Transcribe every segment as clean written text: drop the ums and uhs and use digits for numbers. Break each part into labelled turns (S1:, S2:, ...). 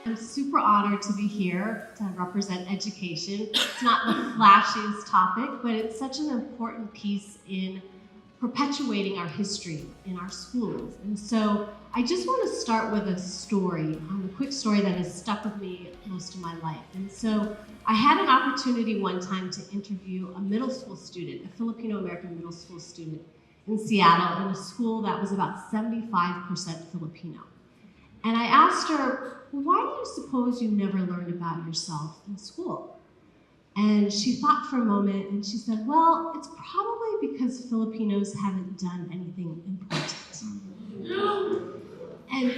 S1: I'm super honored to be here to represent education. It's not the flashiest topic, but it's such an important piece in perpetuating our history in our schools. And so I just want to start with a story, a quick story that has stuck with me most of my life. And so I had an opportunity one time to interview a middle school student, a Filipino American middle school student in Seattle, in a school that was about 75% Filipino. And I asked her, why do you suppose you never learned about yourself in school? And she thought for a moment and she said, well, it's probably because Filipinos haven't done anything important. And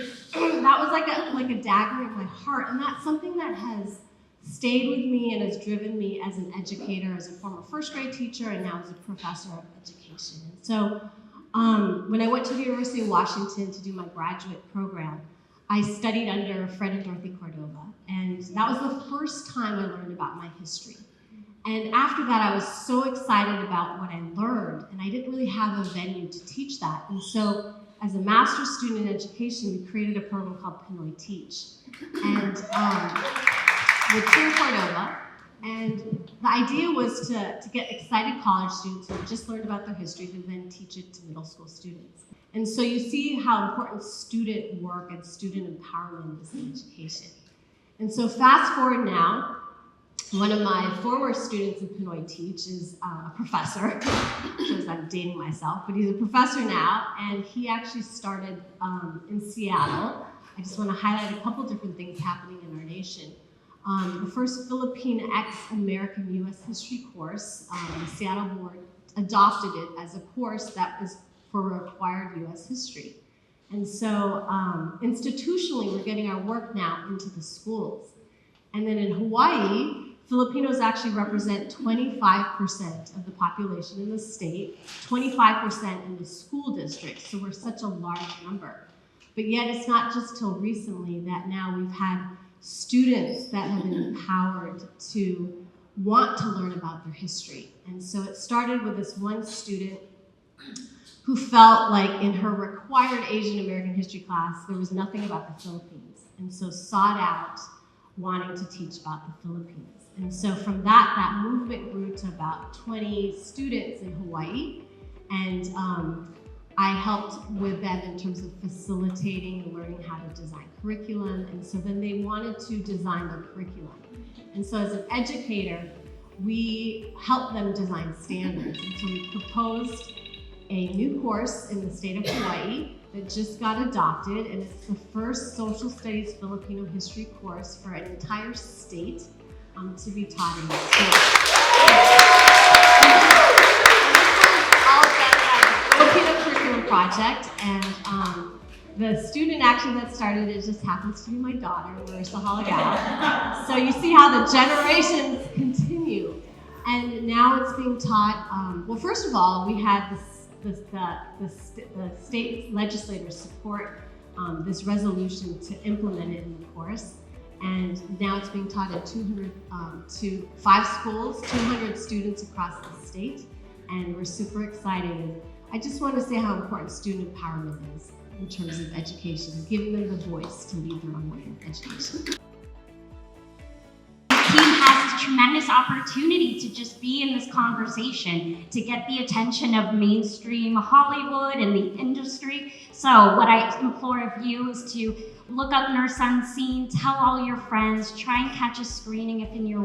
S1: that was like a dagger in my heart. And that's something that has stayed with me and has driven me as an educator, as a former first grade teacher, and now as a professor of education. And so when I went to the University of Washington to do my graduate program, I studied under Fred and Dorothy Cordova, and that was the first time I learned about my history. And after that, I was so excited about what I learned, and I didn't really have a venue to teach that. And so, as a master's student in education, we created a program called Pinoy Teach, and with Fred Cordova. And the idea was to get excited college students who had just learned about their history to then teach it to middle school students. And so you see how important student work and student empowerment is in education. And so fast forward now, one of my former students in Pinoy Teach is a professor. Shows I'm dating myself, but he's a professor now, and he actually started in Seattle. I just want to highlight a couple different things happening in our nation. The first Filipino American U.S. history course, the Seattle board adopted it as a course that was for required U.S. history. And so institutionally, we're getting our work now into the schools. And then in Hawaii, Filipinos actually represent 25% of the population in the state, 25% in the school districts, so we're such a large number. But yet it's not just till recently that now we've had students that have been empowered to want to learn about their history. And so it started with this one student who felt like in her required Asian American history class, there was nothing about the Philippines, and so sought out wanting to teach about the Philippines. And so from that movement grew to about 20 students in Hawaii, and I helped with them in terms of facilitating and learning how to design curriculum, and so then they wanted to design their curriculum. And so as an educator, we helped them design standards, and so we proposed a new course in the state of Hawaii that just got adopted, and it's the first social studies Filipino history course for an entire state to be taught in the school. All done by the Filipino Curriculum Project, and the student actually that started it just happens to be my daughter, Patricia Halagao. So you see how the generations continue, and now it's being taught. Well, first of all, we had the state legislators support this resolution to implement it in the course, and now it's being taught at 5 schools, 200 students across the state, and we're super excited. I just want to say how important student empowerment is in terms of education, giving them the voice to lead their own way of education.
S2: Tremendous opportunity to just be in this conversation, to get the attention of mainstream Hollywood and the industry. So what I implore of you is to look up Nurse Unseen, tell all your friends, try and catch a screening if you're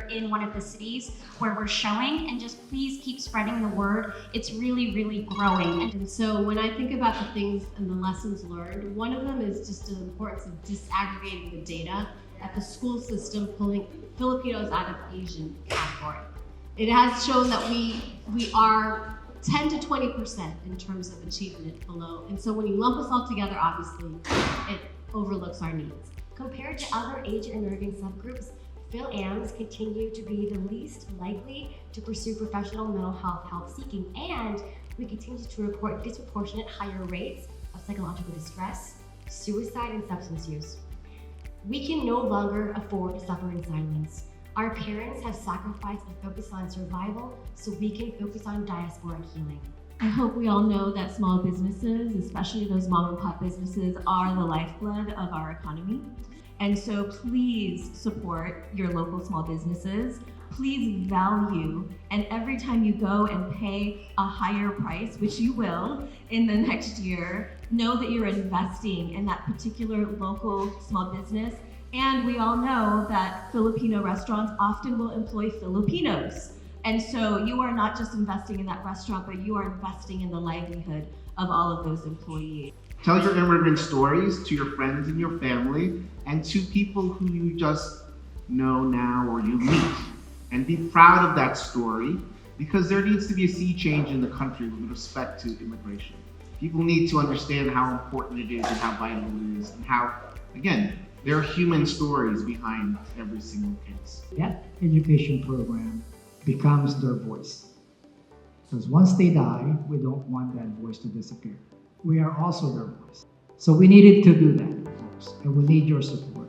S2: in one of the cities where we're showing, and just please keep spreading the word. It's really, really growing.
S1: And so when I think about the things and the lessons learned, one of them is just the importance of disaggregating the data at the school system, pulling Filipinos out of Asian category. It has shown that we are 10 to 20% in terms of achievement below. And so when you lump us all together, obviously, it overlooks our needs.
S3: Compared to other Asian American subgroups, Phil-Ams continue to be the least likely to pursue professional mental health help seeking, and we continue to report disproportionate higher rates of psychological distress, suicide, and substance use. We can no longer afford to suffer in silence. Our parents have sacrificed and focused on survival so we can focus on diaspora healing.
S4: I hope we all know that small businesses, especially those mom and pop businesses, are the lifeblood of our economy. And so please support your local small businesses. Please value, and every time you go and pay a higher price, which you will in the next year, know that you're investing in that particular local small business. And we all know that Filipino restaurants often will employ Filipinos. And so you are not just investing in that restaurant, but you are investing in the livelihood of all of those employees.
S5: Tell your immigrant stories to your friends and your family and to people who you just know now or you meet. And be proud of that story, because there needs to be a sea change in the country with respect to immigration. People need to understand how important it is and how vital it is, and how, again, there are human stories behind every single case.
S6: That education program becomes their voice. Because once they die, we don't want that voice to disappear. We are also their voice. So we needed to do that, folks, and we need your support.